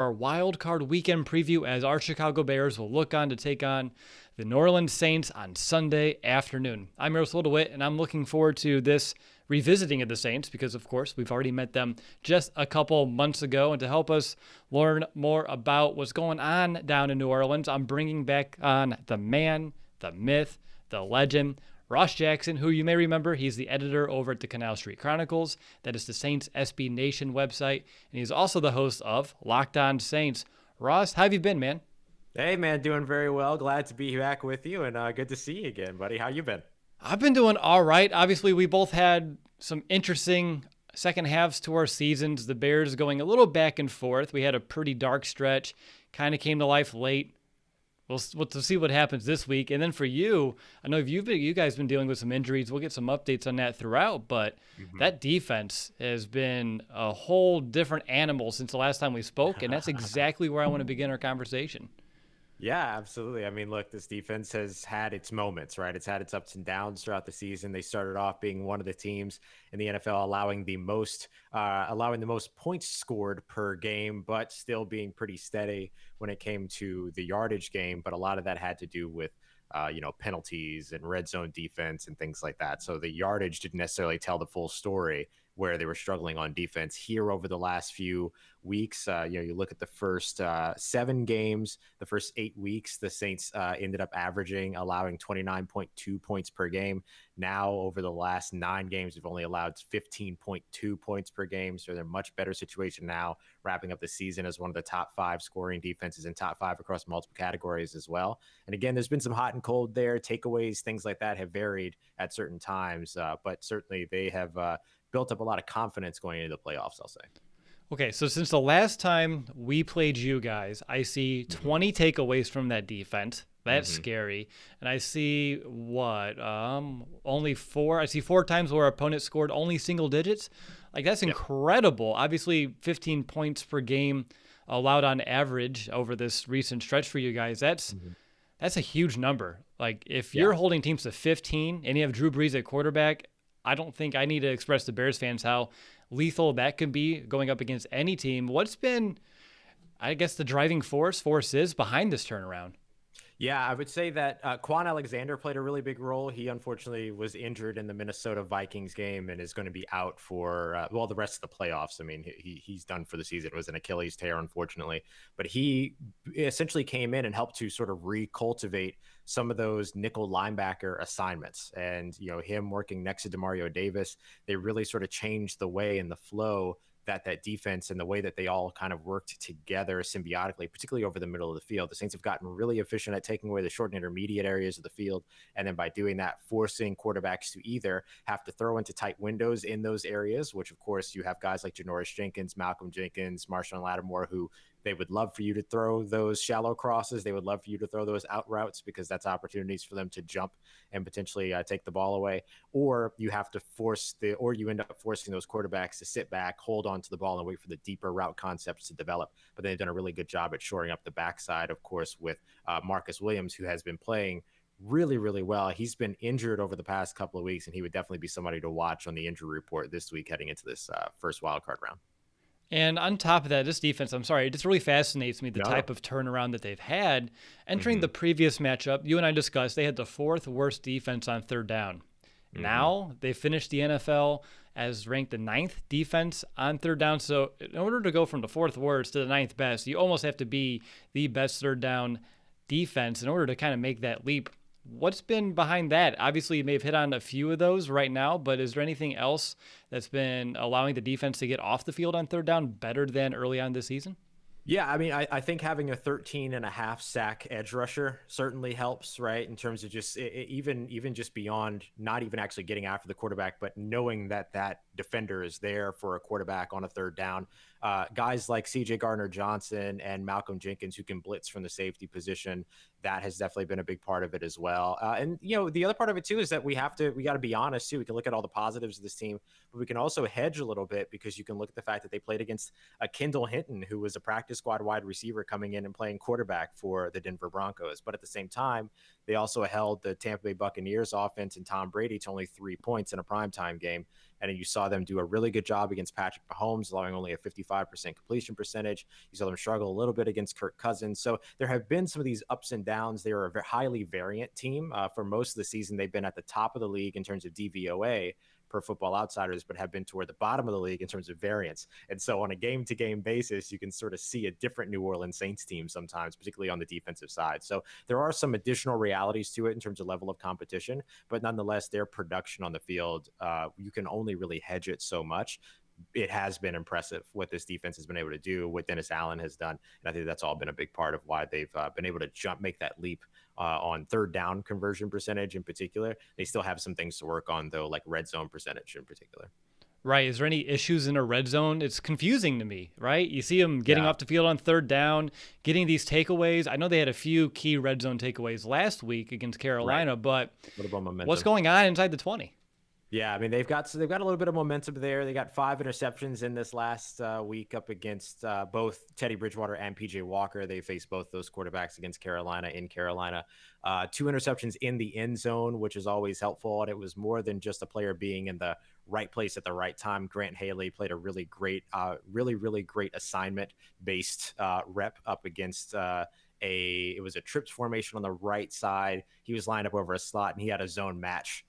our Wildcard weekend preview as our Chicago Bears will look on to take on the New Orleans Saints on Sunday afternoon. I'm Russell DeWitt, and I'm looking forward to this revisiting of the Saints because, of course, we've already met them just a couple months ago. And to help us learn more about what's going on down in New Orleans, I'm bringing back on the man, the myth, the legend, Ross Jackson, who you may remember, he's the editor over at the Canal Street Chronicles. That is the Saints SB Nation website. And he's also the host of Locked On Saints. Ross, how have you been, man? Hey, man, doing very well. Glad to be back with you, and good to see you again, buddy. How you been? I've been doing all right. Obviously, we both had some interesting second halves to our seasons. The Bears going a little back and forth. We had a pretty dark stretch, kind of came to life late. We'll see what happens this week. And then for you, I know you guys been dealing with some injuries. We'll get some updates on that throughout, but that defense has been a whole different animal since the last time we spoke, and that's exactly where I want to begin our conversation. Yeah, absolutely. I mean, look, this defense has had its moments, right? It's had its ups and downs throughout the season. They started off being one of the teams in the NFL allowing the most points scored per game, but still being pretty steady when it came to the yardage game. But a lot of that had to do with penalties and red zone defense and things like that. So the yardage didn't necessarily tell the full story where they were struggling on defense here over the last few weeks. You look at the first 7 games, the first 8 weeks, the Saints ended up allowing 29.2 points per game. Now, over the last 9 games, we've only allowed 15.2 points per game. So they're in a much better situation now, wrapping up the season as one of the top 5 scoring defenses and top 5 across multiple categories as well. And again, there's been some hot and cold there. Takeaways, things like that have varied at certain times, but certainly they have built up a lot of confidence going into the playoffs, I'll say. Okay, so since the last time we played you guys, I see 20 takeaways from that defense. That's scary. And I see only 4. I see 4 times where our opponent scored only single digits. Like, that's incredible. Obviously, 15 points per game allowed on average over this recent stretch for you guys. That's a huge number. Like, if you're holding teams to 15 and you have Drew Brees at quarterback, I don't think I need to express to Bears fans how lethal that could be going up against any team. What's been, I guess, the driving force is behind this turnaround? Yeah, I would say that Quan Alexander played a really big role. He unfortunately was injured in the Minnesota Vikings game and is going to be out for, the rest of the playoffs. I mean, he's done for the season. It was an Achilles tear, unfortunately. But he essentially came in and helped to sort of recultivate some of those nickel linebacker assignments. And, him working next to Demario Davis, they really sort of changed the way and the flow that defense and the way that they all kind of worked together symbiotically, particularly over the middle of the field. The Saints have gotten really efficient at taking away the short and intermediate areas of the field. And then by doing that, forcing quarterbacks to either have to throw into tight windows in those areas, which of course you have guys like Janoris Jenkins, Malcolm Jenkins, Marshawn Lattimore, who they would love for you to throw those shallow crosses. They would love for you to throw those out routes because that's opportunities for them to jump and potentially take the ball away. Or you have to you end up forcing those quarterbacks to sit back, hold on to the ball and wait for the deeper route concepts to develop. But they've done a really good job at shoring up the backside, of course, with Marcus Williams, who has been playing really, really well. He's been injured over the past couple of weeks, and he would definitely be somebody to watch on the injury report this week heading into this first wildcard round. And on top of that, this defense, it just really fascinates me, the type of turnaround that they've had. Entering the previous matchup, you and I discussed, they had the 4th worst defense on third down. Now they finished the NFL as ranked the 9th defense on third down. So in order to go from the 4th worst to the 9th best, you almost have to be the best third down defense in order to kind of make that leap. What's been behind that? Obviously, you may have hit on a few of those right now, but is there anything else that's been allowing the defense to get off the field on third down better than early on this season? Yeah, I mean, I think having a 13.5 sack edge rusher certainly helps, right? In terms of just even just beyond not even actually getting after the quarterback, but knowing that defender is there for a quarterback on a third down. Guys like C.J. Gardner-Johnson and Malcolm Jenkins who can blitz from the safety position, that has definitely been a big part of it as well. And the other part of it too is that we got to be honest too. We can look at all the positives of this team, but we can also hedge a little bit because you can look at the fact that they played against a Kendall Hinton, who was a practice squad wide receiver coming in and playing quarterback for the Denver Broncos. But at the same time, they also held the Tampa Bay Buccaneers offense and Tom Brady to only 3 points in a primetime game. And then you saw them do a really good job against Patrick Mahomes, allowing only a 55% completion percentage. You saw them struggle a little bit against Kirk Cousins. So there have been some of these ups and downs. They are a very highly variant team. For most of the season, they've been at the top of the league in terms of DVOA per Football Outsiders, but have been toward the bottom of the league in terms of variance. And so on a game-to-game basis, you can sort of see a different New Orleans Saints team sometimes, particularly on the defensive side. So there are some additional realities to it in terms of level of competition, but nonetheless, their production on the field, you can only really hedge it so much. It has been impressive what this defense has been able to do, what Dennis Allen has done. And I think that's all been a big part of why they've been able to make that leap on third down conversion percentage in particular. They still have some things to work on, though, like red zone percentage in particular. Right. Is there any issues in a red zone? It's confusing to me, right? You see them getting off the field on third down, getting these takeaways. I know they had a few key red zone takeaways last week against Carolina, but what's going on inside the 20? Yeah, I mean, they've got a little bit of momentum there. They got 5 interceptions in this last week up against both Teddy Bridgewater and PJ Walker. They faced both those quarterbacks against Carolina in Carolina. 2 interceptions in the end zone, which is always helpful. And it was more than just a player being in the right place at the right time. Grant Haley played a really great assignment-based rep up against it was a trips formation on the right side. He was lined up over a slot, and he had a zone match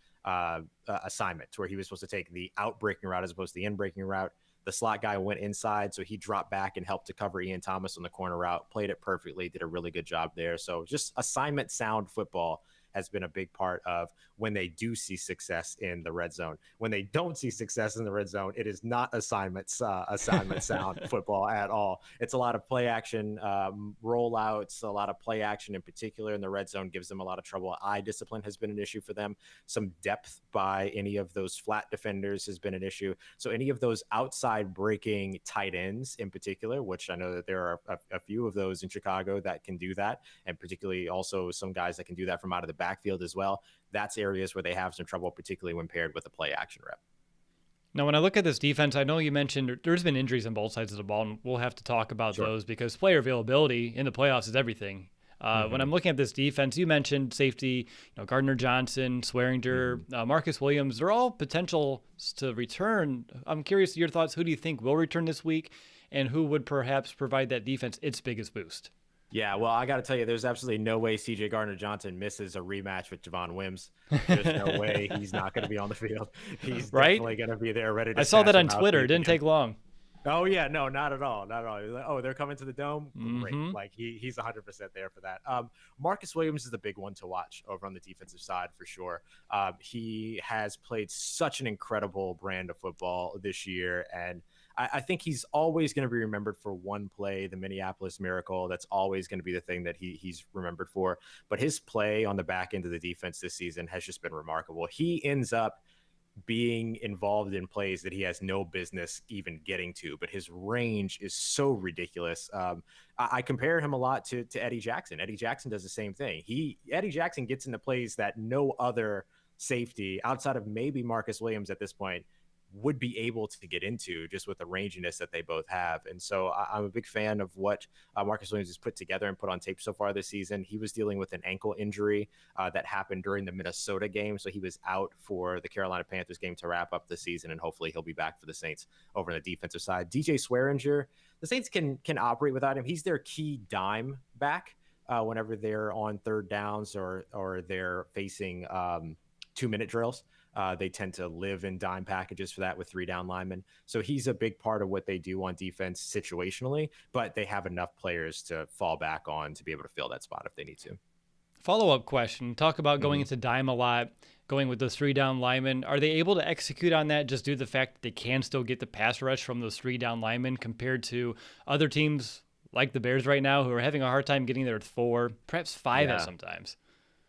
assignment where he was supposed to take the out breaking route as opposed to the in breaking route. The slot guy went inside, so he dropped back and helped to cover Ian Thomas on the corner route, played it perfectly, did a really good job there. So just assignment sound football has been a big part of when they do see success in the red zone. When they don't see success in the red zone, it is not assignment sound football at all. It's a lot of play action rollouts, a lot of play action in particular in the red zone gives them a lot of trouble. Eye discipline has been an issue for them. Some depth by any of those flat defenders has been an issue. So any of those outside breaking tight ends in particular, which I know that there are a few of those in Chicago that can do that, and particularly also some guys that can do that from out of the backfield as well. That's areas where they have some trouble, particularly when paired with a play action rep. Now, when I look at this defense, I know you mentioned there's been injuries on both sides of the ball, and we'll have to talk about those because player availability in the playoffs is everything. When I'm looking at this defense, you mentioned safety, Gardner Johnson, Swearinger, Marcus Williams. They're all potentials to return. I'm curious your thoughts. Who do you think will return this week, and who would perhaps provide that defense its biggest boost? Yeah, well, I got to tell you, there's absolutely no way C.J. Gardner-Johnson misses a rematch with Javon Wims. There's no way he's not going to be on the field. He's definitely going to be there ready to I saw that on Twitter. It didn't take long. Oh, yeah. No, not at all. Not at all. Like, oh, they're coming to the Dome? Great. Like, he's 100% there for that. Marcus Williams is the big one to watch over on the defensive side for sure. He has played such an incredible brand of football this year, and I think he's always going to be remembered for one play, the Minneapolis Miracle. That's always going to be the thing that he's remembered for. But his play on the back end of the defense this season has just been remarkable. He ends up being involved in plays that he has no business even getting to, but his range is so ridiculous. I compare him a lot to Eddie Jackson. Eddie Jackson does the same thing. Eddie Jackson gets into plays that no other safety outside of maybe Marcus Williams at this point would be able to get into, just with the ranginess that they both have. And so I'm a big fan of what Marcus Williams has put together and put on tape so far this season. He was dealing with an ankle injury that happened during the Minnesota game. So he was out for the Carolina Panthers game to wrap up the season, and hopefully he'll be back for the Saints over on the defensive side. DJ Swearinger, the Saints can operate without him. He's their key dime back whenever they're on third downs or they're facing 2-minute drills. They tend to live in dime packages for that with 3-down linemen. So he's a big part of what they do on defense situationally, but they have enough players to fall back on to be able to fill that spot if they need to. Follow-up question. Talk about going into dime a lot, going with those 3-down linemen. Are they able to execute on that just due to the fact that they can still get the pass rush from those 3-down linemen compared to other teams like the Bears right now who are having a hard time getting there at 4, perhaps 5 at sometimes?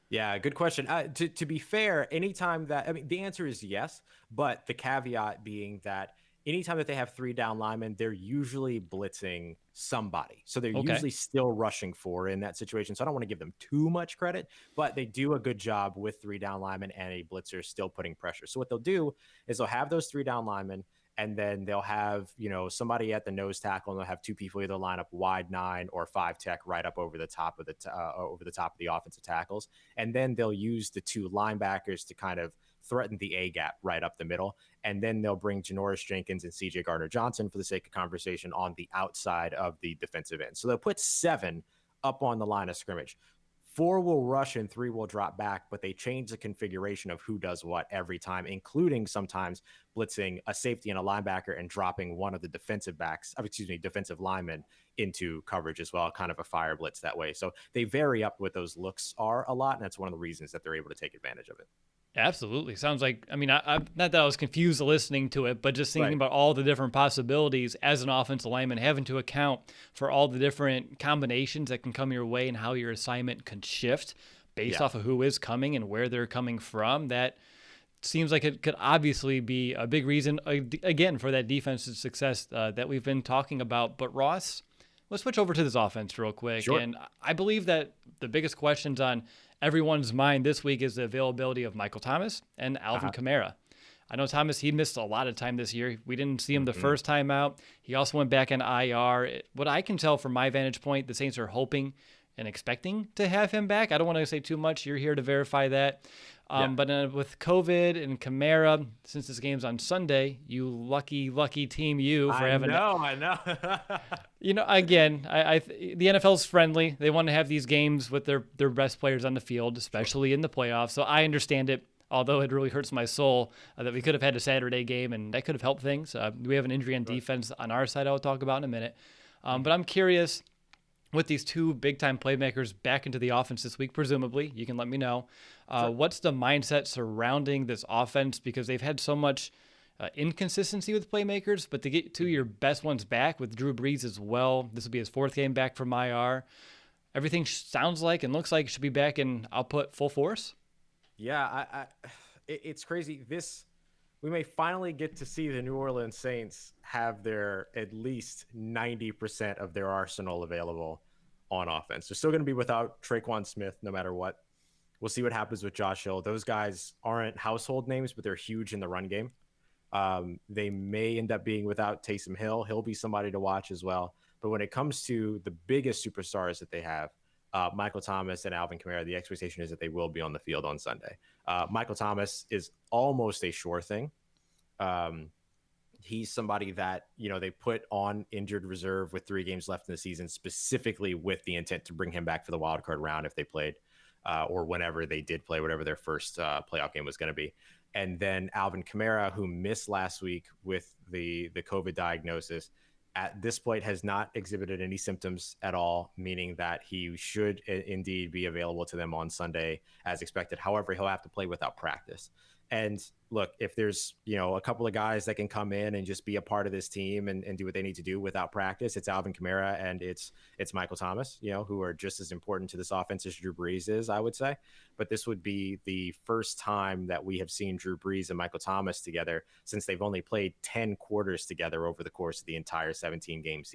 Yeah, good question. To be fair, anytime that, the answer is yes, but the caveat being that anytime that they have 3-down linemen, they're usually blitzing somebody. So they're usually still rushing 4 in that situation. So I don't want to give them too much credit, but they do a good job with 3-down linemen and a blitzer still putting pressure. So what they'll do is they'll have those 3-down linemen, and then they'll have, somebody at the nose tackle, and they'll have 2 people either line up wide 9 or 5 tech right up over the top of the offensive tackles. And then they'll use the 2 linebackers to kind of threaten the A gap right up the middle. And then they'll bring Janoris Jenkins and CJ Gardner-Johnson, for the sake of conversation, on the outside of the defensive end. So they'll put 7 up on the line of scrimmage. 4 will rush and 3 will drop back, but they change the configuration of who does what every time, including sometimes blitzing a safety and a linebacker and dropping one of the defensive linemen into coverage as well, kind of a fire blitz that way. So they vary up what those looks are a lot, and that's one of the reasons that they're able to take advantage of it. Absolutely. Sounds like, I mean, I not that I was confused listening to it, but just thinking about all the different possibilities as an offensive lineman, having to account for all the different combinations that can come your way and how your assignment can shift based off of who is coming and where they're coming from. That seems like it could obviously be a big reason, again, for that defensive success that we've been talking about. But Ross, let's switch over to this offense real quick. Sure. And I believe that the biggest questions on everyone's mind this week is the availability of Michael Thomas and Alvin Kamara. I know Thomas, he missed a lot of time this year. We didn't see him the first time out. He also went back in IR. What I can tell from my vantage point, the Saints are hoping and expecting to have him back. I don't want to say too much. You're here to verify that. But with COVID and Kamara, since this game's on Sunday, you lucky team for having. I know. Again, the NFL's friendly. They want to have these games with their best players on the field, especially in the playoffs. So I understand it, although it really hurts my soul that we could have had a Saturday game, and that could have helped things. We have an injury on defense on our side I'll talk about in a minute. But I'm curious, with these 2 big-time playmakers back into the offense this week, presumably, you can let me know. What's the mindset surrounding this offense? Because they've had so much inconsistency with playmakers, but to get 2 of your best ones back with Drew Brees as well, this will be his 4th game back from IR. Everything sounds like and looks like it should be back in output full force. Yeah, it's crazy. We may finally get to see the New Orleans Saints have their at least 90% of their arsenal available on offense. They're still going to be without Traquan Smith no matter what. We'll see what happens with Josh Hill. Those guys aren't household names, but they're huge in the run game. They may end up being without Taysom Hill. He'll be somebody to watch as well. But when it comes to the biggest superstars that they have, Michael Thomas and Alvin Kamara, the expectation is that they will be on the field on Sunday. Michael Thomas is almost a sure thing. He's somebody that, they put on injured reserve with 3 games left in the season, specifically with the intent to bring him back for the wildcard round if they played, or whenever they did play, whatever their first playoff game was going to be. And then Alvin Kamara, who missed last week with the COVID diagnosis, at this point has not exhibited any symptoms at all, meaning that he should indeed be available to them on Sunday as expected. However, he'll have to play without practice. And look, if there's, a couple of guys that can come in and just be a part of this team and do what they need to do without practice, it's Alvin Kamara and it's Michael Thomas, who are just as important to this offense as Drew Brees is, I would say. But this would be the first time that we have seen Drew Brees and Michael Thomas together since they've only played 10 quarters together over the course of the entire 17-week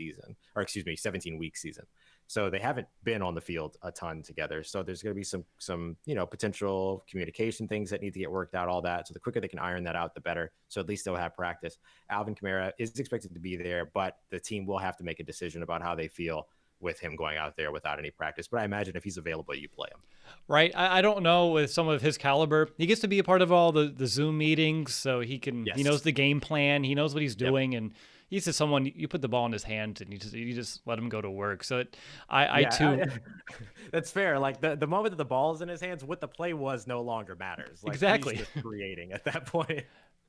season. So they haven't been on the field a ton together. So there's going to be some potential communication things that need to get worked out, all that. So the quicker they can iron that out, the better. So at least they'll have practice. Alvin Kamara is expected to be there, but the team will have to make a decision about how they feel with him going out there without any practice. But I imagine if he's available, you play him. Right. I don't know with some of his caliber. He gets to be a part of all the Zoom meetings, so he knows the game plan. He knows what he's doing, and he's just someone you put the ball in his hands and you just let him go to work. So that's fair. Like the moment that the ball is in his hands, what the play was no longer matters. Like, exactly. He's just creating at that point.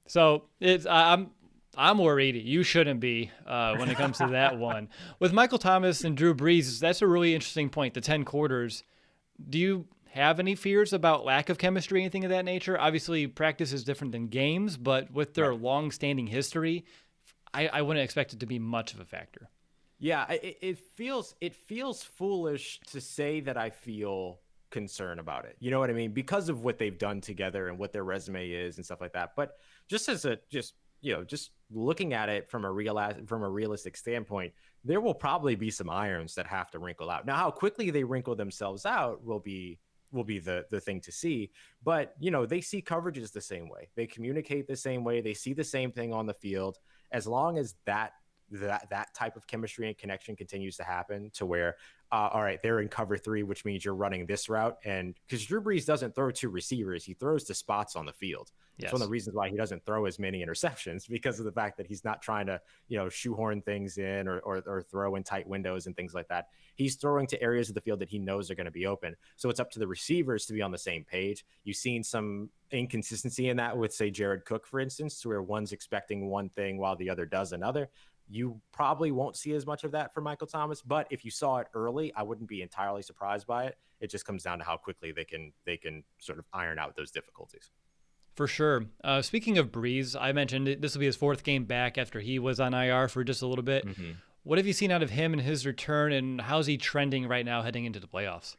So I'm worried. You shouldn't be when it comes to that one. With Michael Thomas and Drew Brees, that's a really interesting point, the 10 quarters. Do you have any fears about lack of chemistry, anything of that nature? Obviously, practice is different than games, but with their long-standing history, I wouldn't expect it to be much of a factor. Yeah, it feels foolish to say that I feel concern about it. You know what I mean? Because of what they've done together and what their resume is and stuff like that. But just looking at it from a realistic standpoint, there will probably be some irons that have to wrinkle out. Now, how quickly they wrinkle themselves out will be the thing to see. But, they see coverages the same way. They communicate the same way. They see the same thing on the field. As long as that that type of chemistry and connection continues to happen to where, all right, they're in cover 3, which means you're running this route. And because Drew Brees doesn't throw to receivers, he throws to spots on the field. It's one of the reasons why he doesn't throw as many interceptions, because of the fact that he's not trying to, shoehorn things in or throw in tight windows and things like that. He's throwing to areas of the field that he knows are going to be open. So it's up to the receivers to be on the same page. You've seen some inconsistency in that with, say, Jared Cook, for instance, where one's expecting one thing while the other does another. You probably won't see as much of that from Michael Thomas, but if you saw it early, I wouldn't be entirely surprised by it. It just comes down to how quickly they can sort of iron out those difficulties. For sure. Speaking of Brees, I mentioned this will be his 4th game back after he was on IR for just a little bit. Mm-hmm. What have you seen out of him and his return, and how's he trending right now heading into the playoffs?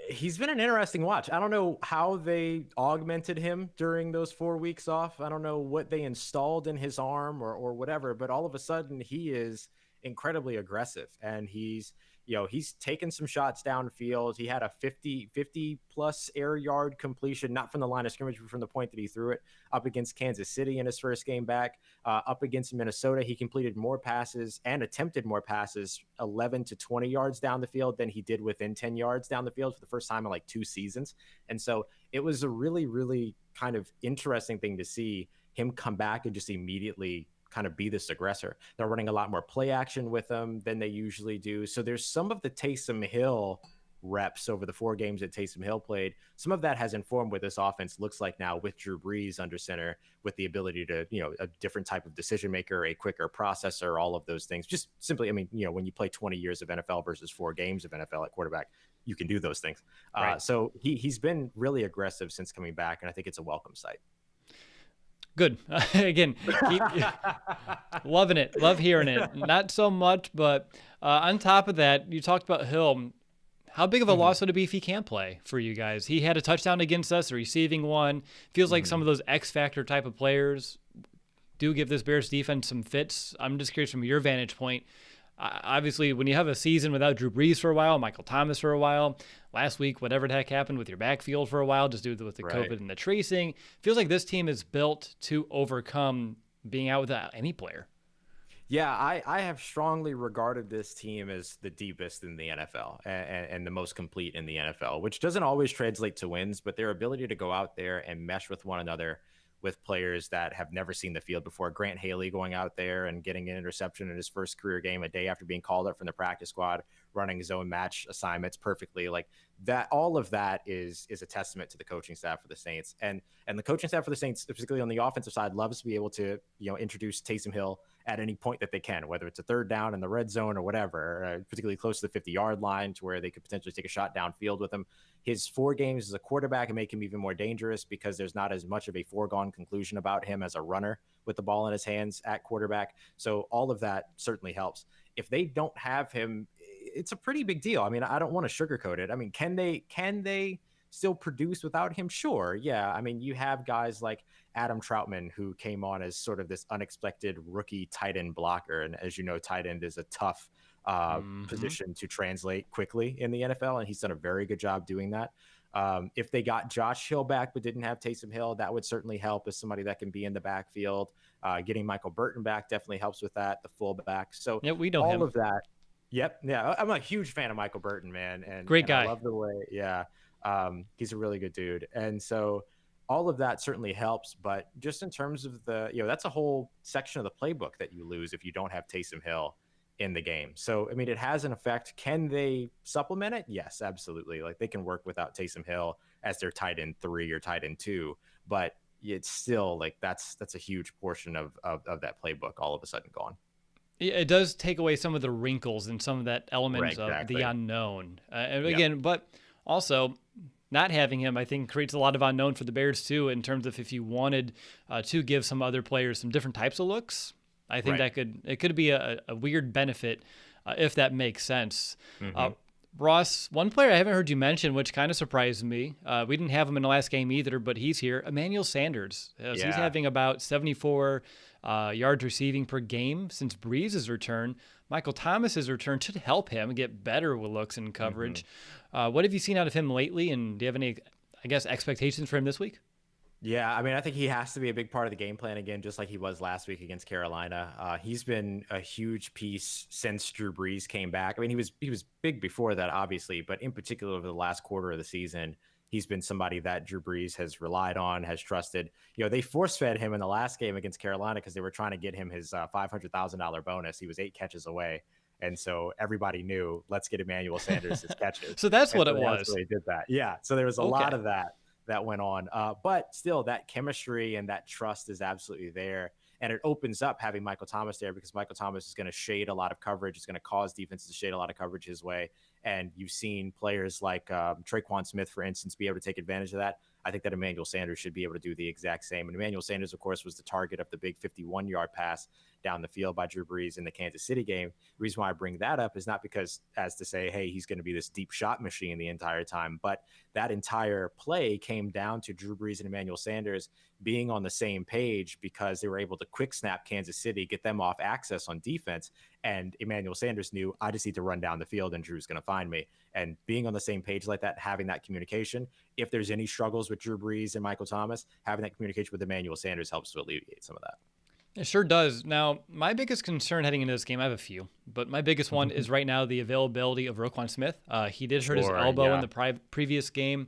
He's been an interesting watch. I don't know how they augmented him during those 4 weeks off. I don't know what they installed in his arm or whatever, but all of a sudden he is incredibly aggressive, and he's taken some shots downfield. He had a 50 plus air yard completion, not from the line of scrimmage, but from the point that he threw it up against Kansas City in his first game back. Up against Minnesota, he completed more passes and attempted more passes 11 to 20 yards down the field than he did within 10 yards down the field for the first time in like 2 seasons. And so it was a really, really kind of interesting thing to see him come back and just immediately kind of be this aggressor. They're running a lot more play action with him than they usually do. So there's some of the Taysom Hill reps over the 4 games that Taysom Hill played. Some of that has informed what this offense looks like now with Drew Brees under center, with the ability to, a different type of decision maker, a quicker processor, all of those things. Just simply, when you play 20 years of NFL versus 4 games of NFL at quarterback, you can do those things. Right. So he's been really aggressive since coming back, and I think it's a welcome sight. Good. Again, loving it. Love hearing it. Not so much, but on top of that, you talked about Hill. How big of a loss would it be if he can't play for you guys? He had a touchdown against us, a receiving one. Feels like some of those X-factor type of players do give this Bears defense some fits. I'm just curious from your vantage point. Obviously, when you have a season without Drew Brees for a while, Michael Thomas for a while, last week, whatever the heck happened with your backfield for a while, just due to with the COVID and the tracing, feels like this team is built to overcome being out without any player. Yeah, I have strongly regarded this team as the deepest in the NFL and the most complete in the NFL, which doesn't always translate to wins, but their ability to go out there and mesh with one another with players that have never seen the field before. Grant Haley going out there and getting an interception in his first career game a day after being called up from the practice squad, running his own match assignments perfectly. Like that, all of that is a testament to the coaching staff for the Saints. And the coaching staff for the Saints, particularly on the offensive side, loves to be able to, introduce Taysom Hill at any point that they can, whether it's a 3rd down in the red zone or whatever, particularly close to the 50-yard line to where they could potentially take a shot downfield with him. His 4 games as a quarterback and make him even more dangerous because there's not as much of a foregone conclusion about him as a runner with the ball in his hands at quarterback. So all of that certainly helps. If they don't have him, it's a pretty big deal. I mean, I don't want to sugarcoat it. I mean, can they still produce without him? Sure. Yeah. I mean, you have guys like Adam Troutman, who came on as sort of this unexpected rookie tight end blocker. And as you know, tight end is a tough position to translate quickly in the NFL. And he's done a very good job doing that. If they got Josh Hill back, but didn't have Taysom Hill, that would certainly help as somebody that can be in the backfield. Getting Michael Burton back definitely helps with that, the fullback. So yeah, we know all him. of that. Yep. Yeah. I'm a huge fan of Michael Burton, man. And great guy. I love the way. Yeah. He's a really good dude. And so all of that certainly helps, but just in terms of that's a whole section of the playbook that you lose if you don't have Taysom Hill in the game. So, I mean, it has an effect. Can they supplement it? Yes, absolutely. Like they can work without Taysom Hill as their tight end 3 or tight end 2, but it's still like, that's a huge portion of that playbook all of a sudden gone. It does take away some of the wrinkles and some of that elements of the unknown. And again, but also not having him, I think, creates a lot of unknown for the Bears too, in terms of if you wanted to give some other players some different types of looks. I think that could be a weird benefit if that makes sense. Ross, one player I haven't heard you mention, which kind of surprised me. We didn't have him in the last game either, but he's here. Emmanuel Sanders. So he's having about 74 yards receiving per game since Brees' return. Michael Thomas's return should help him get better with looks and coverage. What have you seen out of him lately, and do you have any, I guess, expectations for him this week? Yeah, I mean, I think he has to be a big part of the game plan again, just like he was last week against Carolina. He's been a huge piece since Drew Brees came back. I mean, he was big before that, obviously, but in particular over the last quarter of the season, he's been somebody that Drew Brees has relied on, has trusted. They force fed him in the last game against Carolina because they were trying to get him his $500,000 bonus. He was 8 catches away. And so everybody knew, let's get Emmanuel Sanders his catches. So that's And what so it they was. absolutely did that. Yeah. So there was a lot of that went on. But still, that chemistry and that trust is absolutely there. And it opens up having Michael Thomas there because Michael Thomas is going to shade a lot of coverage. It's going to cause defenses to shade a lot of coverage his way. And you've seen players like Traquan Smith, for instance, be able to take advantage of that. I think that Emmanuel Sanders should be able to do the exact same. And Emmanuel Sanders, of course, was the target of the big 51-yard pass down the field by Drew Brees in the Kansas City game. The reason why I bring that up is not because as to say, hey, he's going to be this deep shot machine the entire time, but that entire play came down to Drew Brees and Emmanuel Sanders being on the same page because they were able to quick snap Kansas City, get them off access on defense. And Emmanuel Sanders knew, I just need to run down the field and Drew's going to find me. And being on the same page like that, having that communication, if there's any struggles with Drew Brees and Michael Thomas, having that communication with Emmanuel Sanders helps to alleviate some of that. It sure does. Now, my biggest concern heading into this game, I have a few, but my biggest one is right now the availability of Roquan Smith. He did hurt his elbow in the previous game.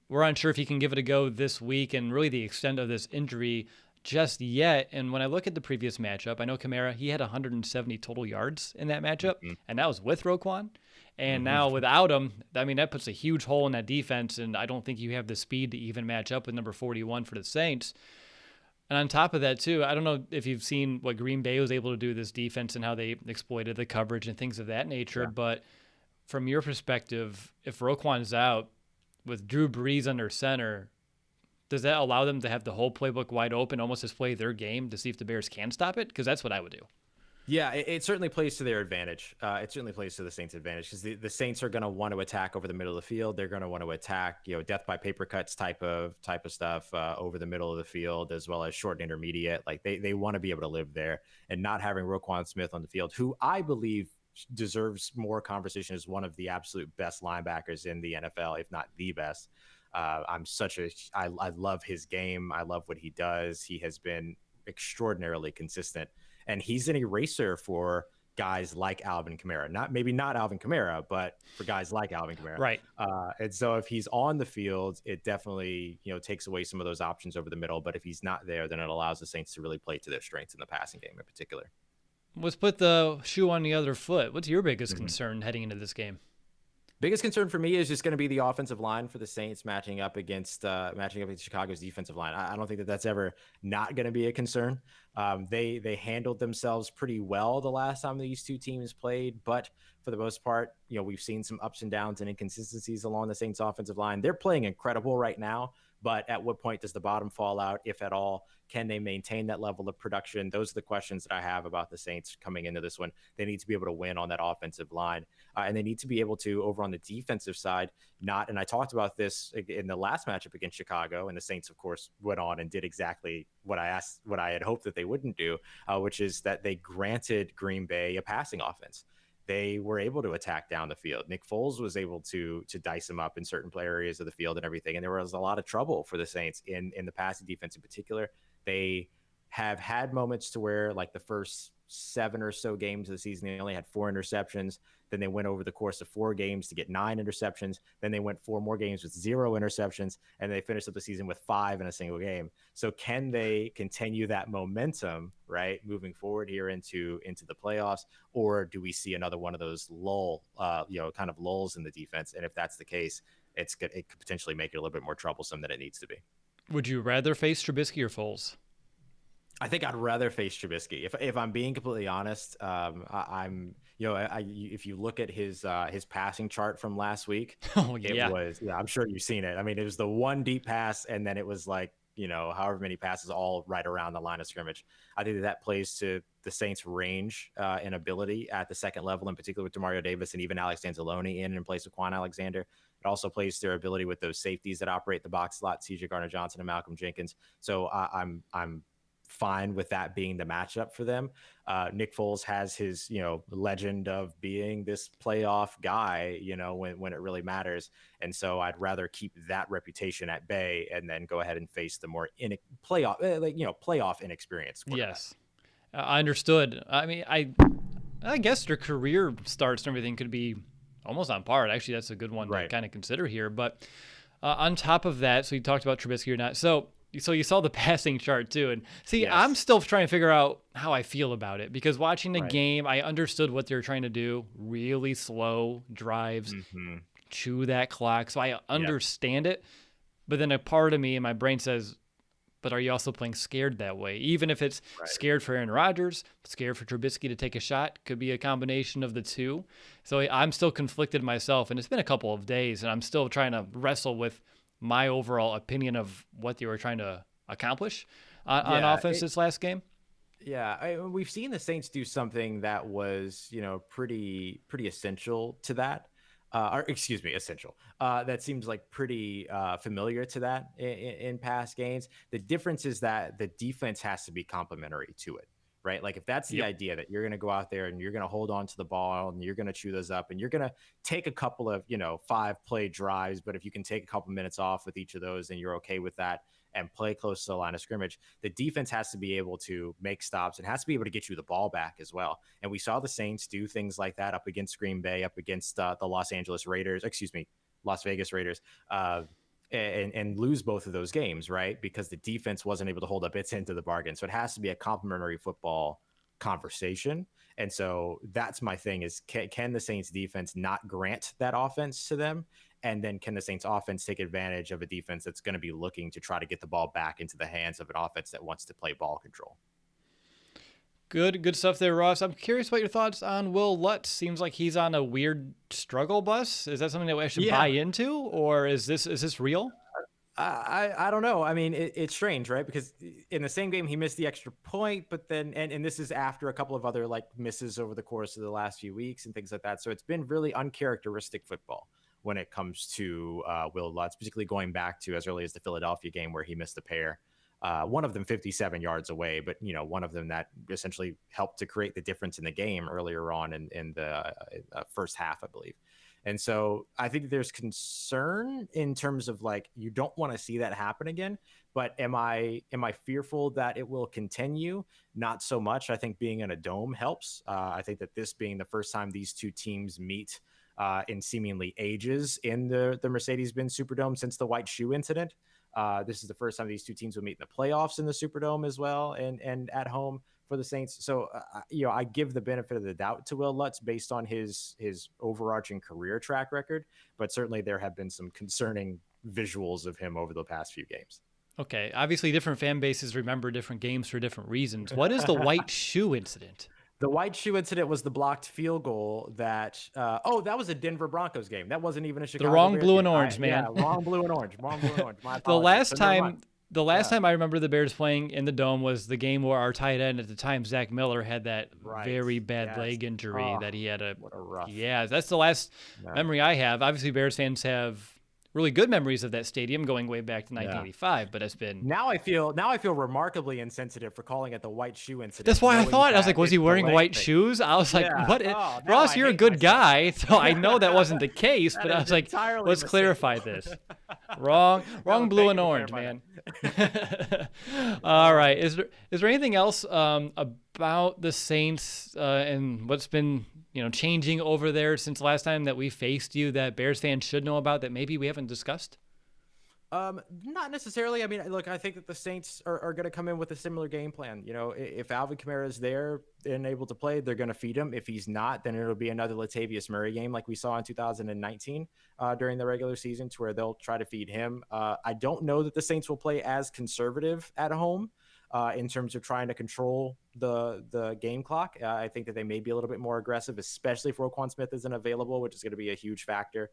We're unsure if he can give it a go this week and really the extent of this injury just yet. And when I look at the previous matchup, I know Kamara, he had 170 total yards in that matchup, and that was with Roquan. And now without him, I mean, that puts a huge hole in that defense, and I don't think you have the speed to even match up with number 41 for the Saints. And on top of that, too, I don't know if you've seen what Green Bay was able to do this defense and how they exploited the coverage and things of that nature. Yeah. But from your perspective, if Roquan's out with Drew Brees under center, does that allow them to have the whole playbook wide open, almost display their game to see if the Bears can stop it? Because that's what I would do. Yeah, it certainly plays to their advantage. It certainly plays to the Saints' advantage because the Saints are going to want to attack over the middle of the field. They're going to want to attack, death by paper cuts type of stuff over the middle of the field, as well as short and intermediate. Like they want to be able to live there, and not having Roquan Smith on the field, who I believe deserves more conversation as one of the absolute best linebackers in the NFL, if not the best. I love his game. I love what he does. He has been extraordinarily consistent. And he's an eraser for guys like Alvin Kamara. Maybe not Alvin Kamara, but for guys like Alvin Kamara. Right. And so if he's on the field, it definitely, takes away some of those options over the middle. But if he's not there, then it allows the Saints to really play to their strengths in the passing game in particular. Let's put the shoe on the other foot. What's your biggest concern heading into this game? Biggest concern for me is just going to be the offensive line for the Saints matching up against Chicago's defensive line. I don't think that that's ever not going to be a concern. They handled themselves pretty well the last time these two teams played, but for the most part, we've seen some ups and downs and inconsistencies along the Saints offensive line. They're playing incredible right now, but at what point does the bottom fall out, if at all? Can they maintain that level of production? Those are the questions that I have about the Saints coming into this one. They need to be able to win on that offensive line, and they need to be able to, over on the defensive side, and I talked about this in the last matchup against Chicago, and the Saints, of course, went on and did exactly what I had hoped that they wouldn't do, which is that they granted Green Bay a passing offense. They were able to attack down the field. Nick Foles was able to dice them up in certain play areas of the field and everything. And there was a lot of trouble for the Saints in the passing defense in particular. They have had moments to where, like the first 7 or so games of the season, they only had 4 interceptions. Then they went over the course of 4 games to get 9 interceptions. Then they went 4 more games with 0 interceptions, and they finished up the season with 5 in a single game. So can they continue that momentum, right, moving forward here into the playoffs, or do we see another one of those kind of lulls in the defense? And if that's the case, it could potentially make it a little bit more troublesome than it needs to be. Would you rather face Trubisky or Foles? I think I'd rather face Trubisky. If I'm being completely honest, if you look at his passing chart from last week, I'm sure you've seen it. I mean, it was the one deep pass, and then it was like, however many passes all right around the line of scrimmage. I think that plays to the Saints' range and ability at the second level, in particular with Demario Davis and even Alex Anzalone in place of Quan Alexander. It also plays to their ability with those safeties that operate the box slot, C.J. Gardner-Johnson and Malcolm Jenkins. So I'm fine with that being the matchup for them. Nick Foles has his, legend of being this playoff guy, when it really matters. And so I'd rather keep that reputation at bay and then go ahead and face the more playoff inexperienced quarterback. Yes, I understood. I mean, I guess their career starts and everything could be almost on par. Actually, that's a good one to kind of consider here. But on top of that, so you talked about Trubisky or not. So you saw the passing chart too. And see, yes. I'm still trying to figure out how I feel about it, because watching the game, I understood what they were trying to do. Really slow drives, chew that clock. So I understand it. But then a part of me in my brain says, but are you also playing scared that way? Even if it's scared for Aaron Rodgers, scared for Trubisky to take a shot, could be a combination of the two. So I'm still conflicted myself, and it's been a couple of days, and I'm still trying to wrestle with my overall opinion of what they were trying to accomplish on offense this last game. Yeah, we've seen the Saints do something that was, pretty essential to that. Essential. That seems like pretty familiar to that in past games. The difference is that the defense has to be complementary to it, right? Like if that's the idea that you're going to go out there and you're going to hold on to the ball and you're going to chew those up and you're going to take a couple of, 5-play drives, but if you can take a couple minutes off with each of those and you're okay with that and play close to the line of scrimmage, the defense has to be able to make stops and has to be able to get you the ball back as well. And we saw the Saints do things like that up against Green Bay, up against the Las Vegas Raiders, and lose both of those games, right? Because the defense wasn't able to hold up its end of the bargain. So it has to be a complementary football conversation. And so that's my thing is, can the Saints defense not grant that offense to them? And then can the Saints offense take advantage of a defense that's going to be looking to try to get the ball back into the hands of an offense that wants to play ball control? Good stuff there, Ross. I'm curious about your thoughts on Will Lutz. Seems like he's on a weird struggle bus. Is that something that we should buy into, or is this real? I don't know. I mean, it's strange, right? Because in the same game, he missed the extra point, but then, and this is after a couple of other misses over the course of the last few weeks and things like that. So it's been really uncharacteristic football when it comes to Will Lutz, particularly going back to as early as the Philadelphia game where he missed a pair. One of them 57 yards away, but one of them that essentially helped to create the difference in the game earlier on in the first half, I believe. And so I think there's concern in terms of you don't want to see that happen again. But am I fearful that it will continue? Not so much. I think being in a dome helps. I think that this being the first time these two teams meet in seemingly ages in the Mercedes-Benz Superdome since the white shoe incident. This is the first time these two teams will meet in the playoffs in the Superdome as well, and at home for the Saints. So, I give the benefit of the doubt to Will Lutz based on his overarching career track record, but certainly there have been some concerning visuals of him over the past few games. Okay, obviously different fan bases remember different games for different reasons. What is the white shoe incident? The white shoe incident was the blocked field goal that that was a Denver Broncos game. That wasn't even a Chicago The wrong Bears blue game. and orange, man. Yeah, wrong blue and orange. Wrong blue and orange. My apologies. The last Yeah. time I remember the Bears playing in the Dome was the game where our tight end at the time, Zach Miller, had that very bad leg injury that he had what a rough. Yeah, that's the last memory I have. Obviously, Bears fans have really good memories of that stadium going way back to 1985, but it's been... Now I feel remarkably insensitive for calling it the white shoe incident. That's why I thought. I was like, was he wearing white shoes? I was like, what? Ross, you're a good guy, so I know that wasn't the case, but I was like, let's clarify this. Wrong blue and orange, man. All right. Is there anything else about the Saints and what's been changing over there since last time that we faced you that Bears fans should know about that maybe we haven't discussed? Not necessarily. I mean, look, I think that the Saints are going to come in with a similar game plan. If Alvin Kamara is there and able to play, they're going to feed him. If he's not, then it'll be another Latavius Murray game like we saw in 2019 during the regular season, to where they'll try to feed him. I don't know that the Saints will play as conservative at home in terms of trying to control the game clock. I think that they may be a little bit more aggressive, especially if Roquan Smith isn't available, which is going to be a huge factor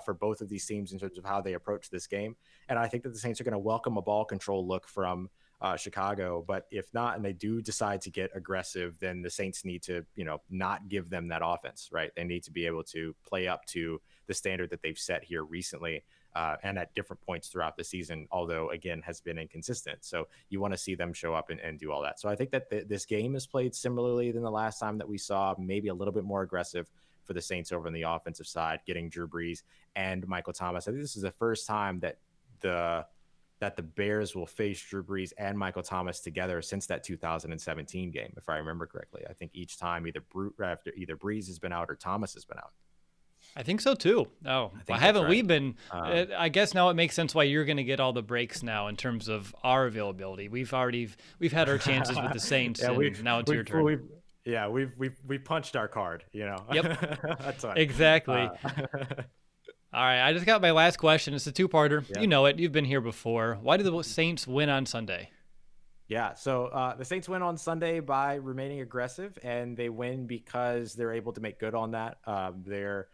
for both of these teams in terms of how they approach this game. And I think that the Saints are going to welcome a ball control look from Chicago. But if not, and they do decide to get aggressive, then the Saints need to, not give them that offense, right? They need to be able to play up to the standard that they've set here recently. And at different points throughout the season, although, again, has been inconsistent. So you want to see them show up and do all that. So I think that this game is played similarly than the last time that we saw, maybe a little bit more aggressive for the Saints over on the offensive side, getting Drew Brees and Michael Thomas. I think this is the first time that the Bears will face Drew Brees and Michael Thomas together since that 2017 game, if I remember correctly. I think each time either Brees has been out or Thomas has been out. I think so too. Oh, well, haven't we been? I guess now it makes sense why you're going to get all the breaks now in terms of our availability. We've had our chances with the Saints, and now it's your turn. We've punched our card. Yep, that's right. Exactly. All right, I just got my last question. It's a two-parter. Yep. You know it. You've been here before. Why did the Saints win on Sunday? Yeah, so the Saints win on Sunday by remaining aggressive, and they win because they're able to make good on that. They're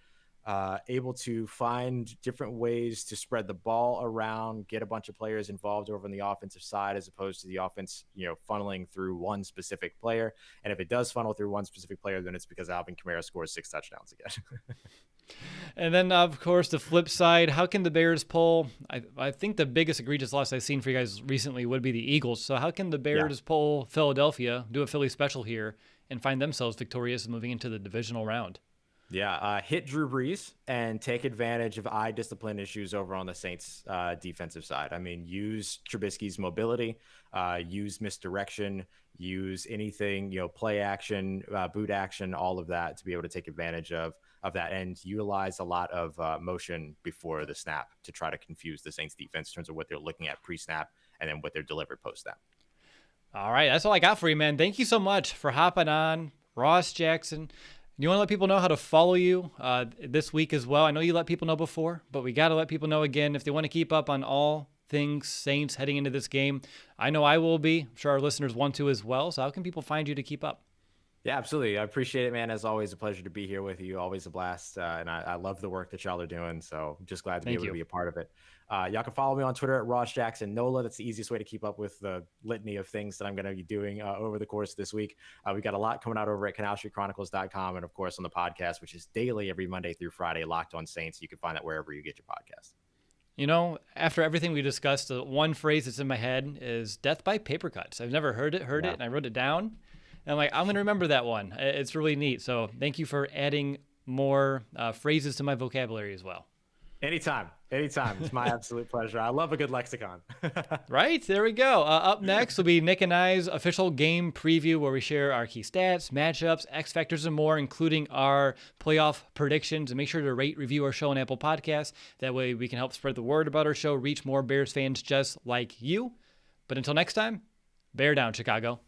able to find different ways to spread the ball around, get a bunch of players involved over on the offensive side, as opposed to the offense, funneling through one specific player. And if it does funnel through one specific player, then it's because Alvin Kamara scores 6 touchdowns again. And then, of course, the flip side, how can the Bears pull? I think the biggest egregious loss I've seen for you guys recently would be the Eagles. So how can the Bears pull Philadelphia, do a Philly special here, and find themselves victorious moving into the divisional round? Yeah, hit Drew Brees and take advantage of eye discipline issues over on the Saints defensive side. I mean, use Trubisky's mobility, use misdirection, use anything, play action, boot action, all of that to be able to take advantage of that, and utilize a lot of motion before the snap to try to confuse the Saints defense in terms of what they're looking at pre-snap and then what they're delivered post-snap. All right, that's all I got for you, man. Thank you so much for hopping on, Ross Jackson. You want to let people know how to follow you this week as well? I know you let people know before, but we got to let people know again if they want to keep up on all things Saints heading into this game. I know I will be. I'm sure our listeners want to as well. So how can people find you to keep up? Yeah, absolutely. I appreciate it, man. As always, a pleasure to be here with you. Always a blast. And I love the work that y'all are doing. So I'm just glad to be able to be a part of it. Y'all can follow me on Twitter at Ross Jackson Nola. That's the easiest way to keep up with the litany of things that I'm going to be doing over the course of this week. We've got a lot coming out over at CanalStreetChronicles.com and, of course, on the podcast, which is daily every Monday through Friday, Locked On Saints. You can find that wherever you get your podcast. After everything we discussed, the one phrase that's in my head is death by paper cuts. I've never heard it, and I wrote it down. And I'm going to remember that one. It's really neat. So thank you for adding more phrases to my vocabulary as well. Anytime. It's my absolute pleasure. I love a good lexicon. Right? There we go. Up next will be Nick and I's official game preview, where we share our key stats, matchups, X factors, and more, including our playoff predictions. And make sure to rate, review our show on Apple Podcasts. That way we can help spread the word about our show, reach more Bears fans just like you. But until next time, bear down, Chicago.